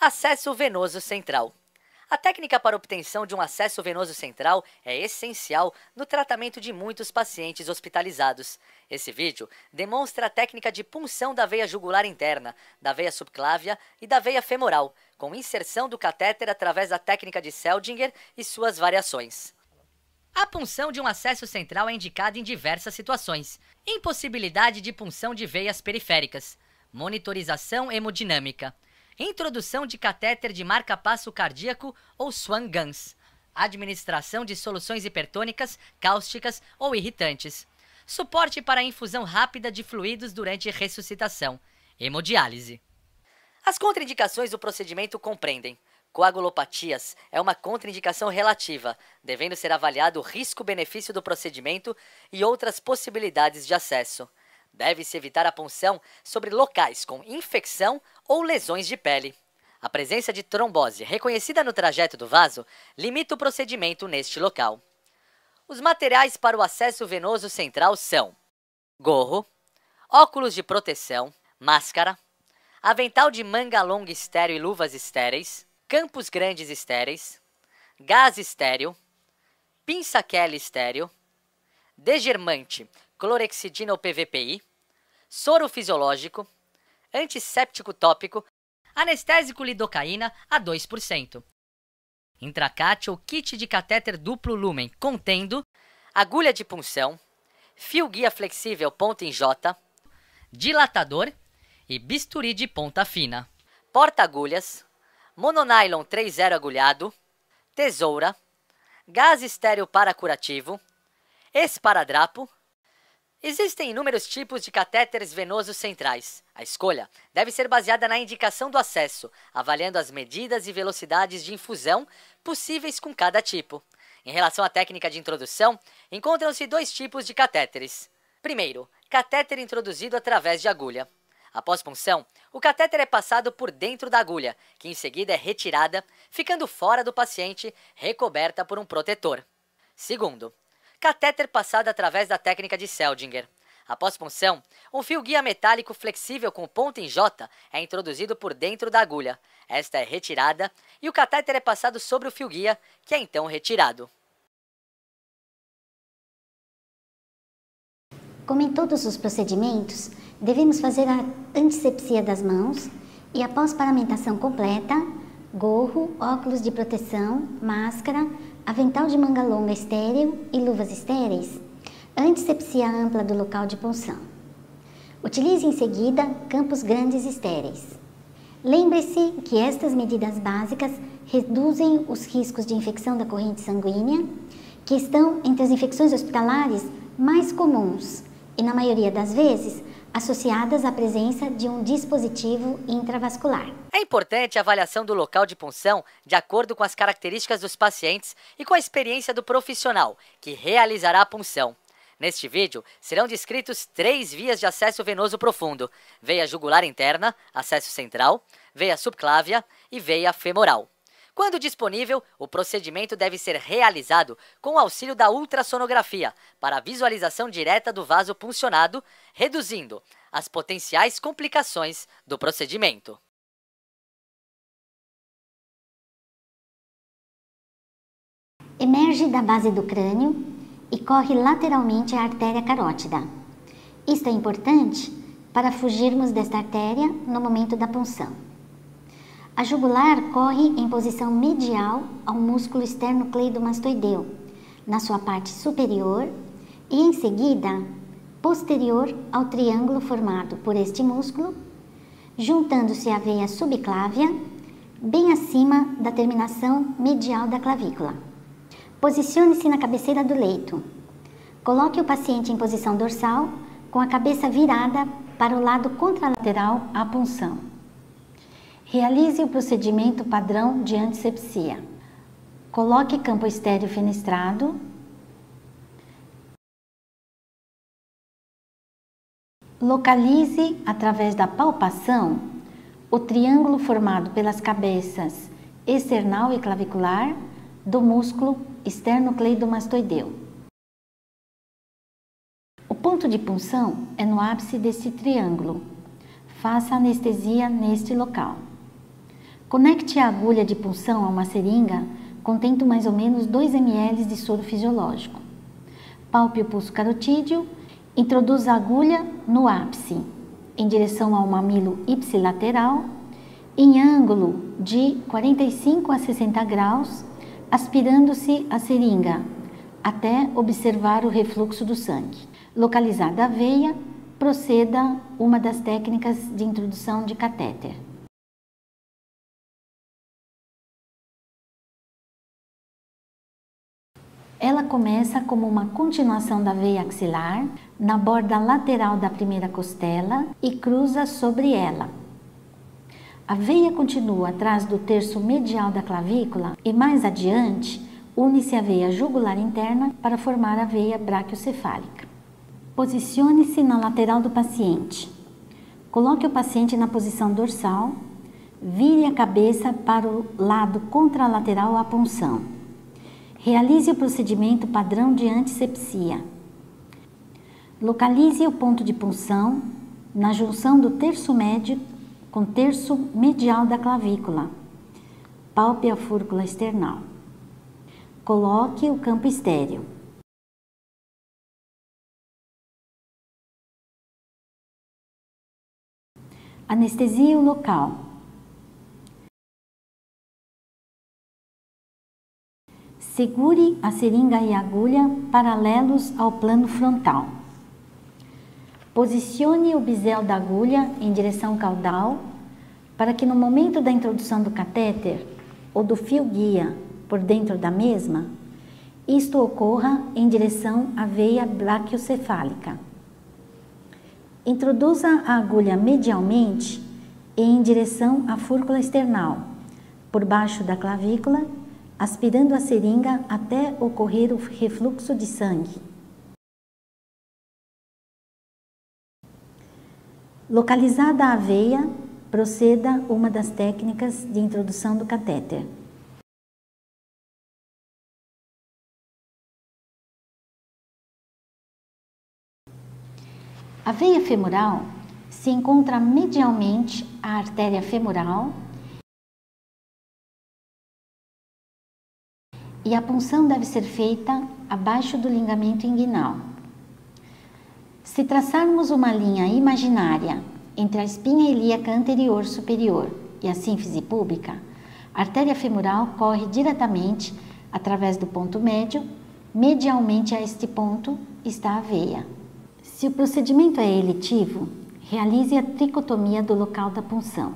Acesso venoso central. A técnica para obtenção de um acesso venoso central é essencial no tratamento de muitos pacientes hospitalizados. Esse vídeo demonstra a técnica de punção da veia jugular interna, da veia subclávia e da veia femoral, com inserção do catéter através da técnica de Seldinger e suas variações. A punção de um acesso central é indicada em diversas situações. Impossibilidade de punção de veias periféricas. Monitorização hemodinâmica. Introdução de catéter de marca-passo cardíaco ou Swan-Ganz. Administração de soluções hipertônicas, cáusticas ou irritantes. Suporte para a infusão rápida de fluidos durante ressuscitação. Hemodiálise. As contraindicações do procedimento compreendem: coagulopatias é uma contraindicação relativa, devendo ser avaliado o risco-benefício do procedimento e outras possibilidades de acesso. Deve-se evitar a punção sobre locais com infecção ou lesões de pele. A presença de trombose reconhecida no trajeto do vaso limita o procedimento neste local. Os materiais para o acesso venoso central são gorro, óculos de proteção, máscara, avental de manga longa estéreo e luvas estéreis, campos grandes estéreis, gás estéreo, pinça Kelly estéreo, degermante, clorexidina ou PVPI, soro fisiológico, antisséptico tópico, anestésico lidocaína a 2%. Intracate ou kit de catéter duplo lumen contendo agulha de punção, fio guia flexível ponta em J, dilatador e bisturi de ponta fina, porta-agulhas, mononylon 3.0 agulhado, tesoura, gás estéreo paracurativo, esparadrapo. Existem inúmeros tipos de catéteres venosos centrais. A escolha deve ser baseada na indicação do acesso, avaliando as medidas e velocidades de infusão possíveis com cada tipo. Em relação à técnica de introdução, encontram-se dois tipos de catéteres. Primeiro, catéter introduzido através de agulha. Após punção, o catéter é passado por dentro da agulha, que em seguida é retirada, ficando fora do paciente, recoberta por um protetor. Segundo, catéter passado através da técnica de Seldinger. Após punção, um fio guia metálico flexível com ponta em J é introduzido por dentro da agulha. Esta é retirada e o catéter é passado sobre o fio guia, que é então retirado. Como em todos os procedimentos, devemos fazer a antisepsia das mãos e, após paramentação completa, gorro, óculos de proteção, máscara, avental de manga longa estéril e luvas estéreis, antisepsia ampla do local de punção. Utilize em seguida campos grandes estéreis. Lembre-se que estas medidas básicas reduzem os riscos de infecção da corrente sanguínea, que estão entre as infecções hospitalares mais comuns e, na maioria das vezes, associadas à presença de um dispositivo intravascular. É importante a avaliação do local de punção de acordo com as características dos pacientes e com a experiência do profissional que realizará a punção. Neste vídeo, serão descritos 3 vias de acesso venoso profundo: veia jugular interna, acesso central, veia subclávia e veia femoral. Quando disponível, o procedimento deve ser realizado com o auxílio da ultrassonografia para a visualização direta do vaso puncionado, reduzindo as potenciais complicações do procedimento. Emerge da base do crânio e corre lateralmente à artéria carótida. Isto é importante para fugirmos desta artéria no momento da punção. A jugular corre em posição medial ao músculo esternocleidomastoideu, na sua parte superior, e em seguida posterior ao triângulo formado por este músculo, juntando-se à veia subclávia, bem acima da terminação medial da clavícula. Posicione-se na cabeceira do leito. Coloque o paciente em posição dorsal, com a cabeça virada para o lado contralateral à punção. Realize o procedimento padrão de antisepsia. Coloque campo estéreo fenestrado. Localize, através da palpação, o triângulo formado pelas cabeças esternal e clavicular do músculo esternocleidomastoideu. O ponto de punção é no ápice deste triângulo. Faça anestesia neste local. Conecte a agulha de punção a uma seringa contendo mais ou menos 2 ml de soro fisiológico. Palpe o pulso carotídeo, introduza a agulha no ápice, em direção ao mamilo ipsilateral, em ângulo de 45 a 60 graus, aspirando-se a seringa, até observar o refluxo do sangue. Localizada a veia, proceda uma das técnicas de introdução de catéter. Ela começa como uma continuação da veia axilar, na borda lateral da primeira costela e cruza sobre ela. A veia continua atrás do terço medial da clavícula e mais adiante une-se a veia jugular interna para formar a veia braquiocefálica. Posicione-se na lateral do paciente. Coloque o paciente na posição dorsal, vire a cabeça para o lado contralateral à punção. Realize o procedimento padrão de antisepsia. Localize o ponto de punção na junção do terço médio com terço medial da clavícula. Palpe a fúrcula external. Coloque o campo estéreo. Anestesie o local. Segure a seringa e a agulha paralelos ao plano frontal. Posicione o bisel da agulha em direção caudal para que no momento da introdução do catéter ou do fio guia por dentro da mesma, isto ocorra em direção à veia braquiocefálica. Introduza a agulha medialmente e em direção à fúrcula external, por baixo da clavícula, aspirando a seringa até ocorrer o refluxo de sangue. Localizada a veia, proceda uma das técnicas de introdução do catéter. A veia femoral se encontra medialmente à artéria femoral e a punção deve ser feita abaixo do ligamento inguinal. Se traçarmos uma linha imaginária entre a espinha ilíaca anterior superior e a sínfise púbica, a artéria femoral corre diretamente através do ponto médio, medialmente a este ponto está a veia. Se o procedimento é eletivo, realize a tricotomia do local da punção.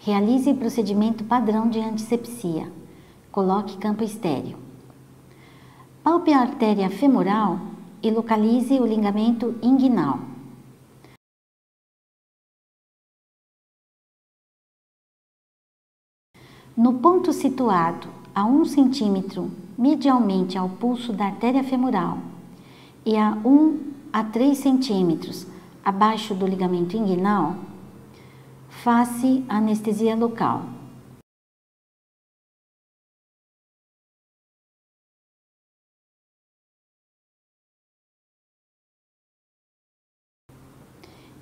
Realize o procedimento padrão de antisepsia. Coloque campo estéreo. Palpe a artéria femoral e localize o ligamento inguinal. No ponto situado a 1 cm medialmente ao pulso da artéria femoral e a 1 a 3 cm abaixo do ligamento inguinal, faça a anestesia local.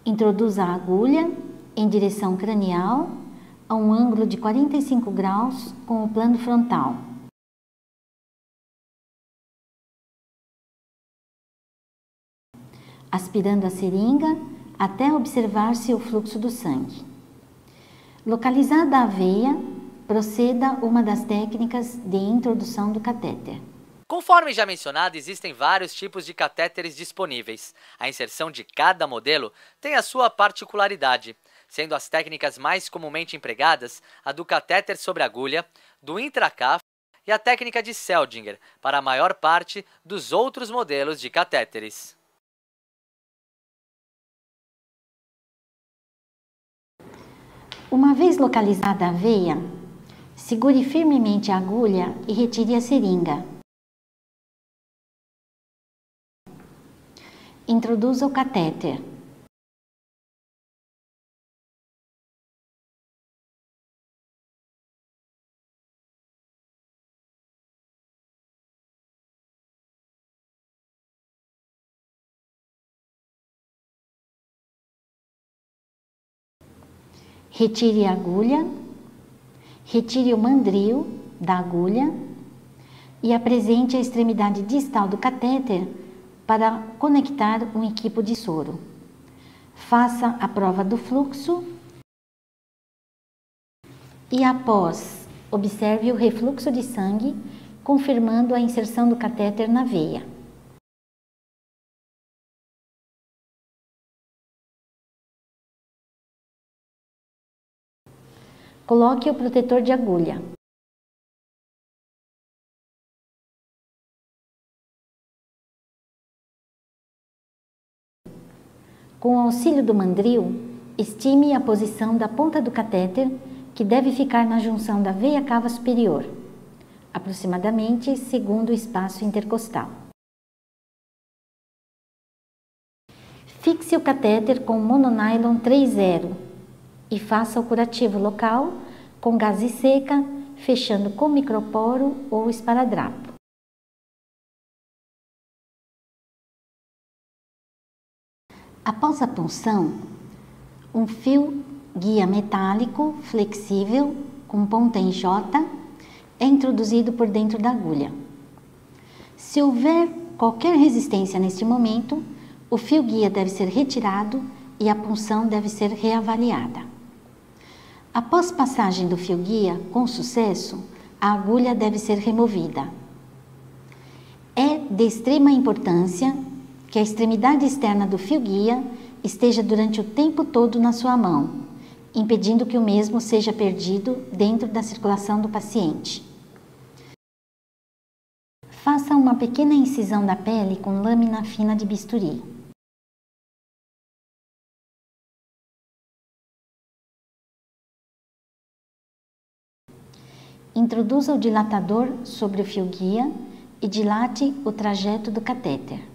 Introduza a agulha em direção cranial a um ângulo de 45 graus com o plano frontal. Aspirando a seringa até observar-se o fluxo do sangue. Localizada a veia, proceda uma das técnicas de introdução do catéter. Conforme já mencionado, existem vários tipos de catéteres disponíveis. A inserção de cada modelo tem a sua particularidade, sendo as técnicas mais comumente empregadas a do catéter sobre agulha, do intracaf e a técnica de Seldinger para a maior parte dos outros modelos de catéteres. Uma vez localizada a veia, segure firmemente a agulha e retire a seringa. Introduza o catéter. Retire a agulha Retire o mandril da agulha e apresente a extremidade distal do catéter para conectar um equipo de soro. Faça a prova do fluxo e, após, observe o refluxo de sangue, confirmando a inserção do catéter na veia. Coloque o protetor de agulha. Com o auxílio do mandril, estime a posição da ponta do catéter, que deve ficar na junção da veia cava superior, aproximadamente segundo o espaço intercostal. Fixe o catéter com mononylon 3.0 e faça o curativo local com gaze seca, fechando com microporo ou esparadrapo. Após a punção, um fio guia metálico flexível com ponta em J é introduzido por dentro da agulha. Se houver qualquer resistência neste momento, o fio guia deve ser retirado e a punção deve ser reavaliada. Após passagem do fio guia com sucesso, a agulha deve ser removida. É de extrema importância que a extremidade externa do fio guia esteja durante o tempo todo na sua mão, impedindo que o mesmo seja perdido dentro da circulação do paciente. Faça uma pequena incisão da pele com lâmina fina de bisturi. Introduza o dilatador sobre o fio guia e dilate o trajeto do catéter.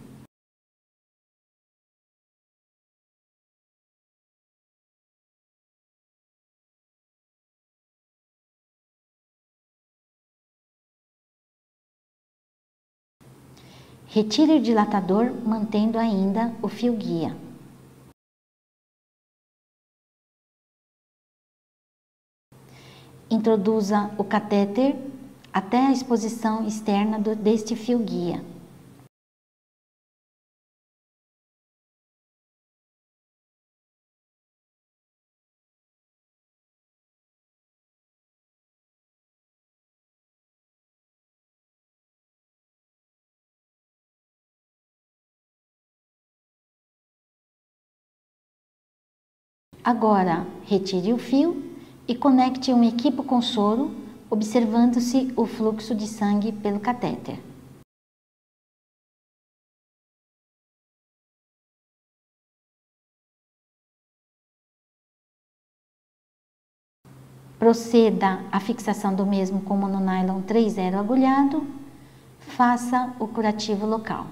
Retire o dilatador, mantendo ainda o fio guia. Introduza o catéter até a exposição externa deste fio guia. Agora, retire o fio e conecte um equipo com soro, observando-se o fluxo de sangue pelo catéter. Proceda à fixação do mesmo com mononylon 3.0 agulhado. Faça o curativo local.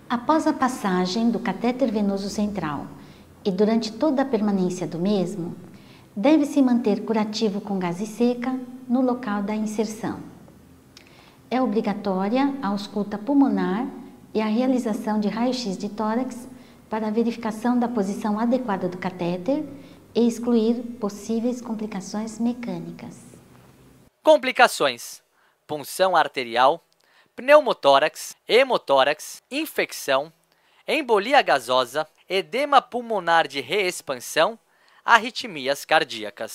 Após a passagem do catéter venoso central e durante toda a permanência do mesmo, deve-se manter curativo com gaze seca no local da inserção. É obrigatória a ausculta pulmonar e a realização de raio-x de tórax para a verificação da posição adequada do catéter e excluir possíveis complicações mecânicas. Complicações: punção arterial, pneumotórax, hemotórax, infecção, embolia gasosa, edema pulmonar de reexpansão, arritmias cardíacas.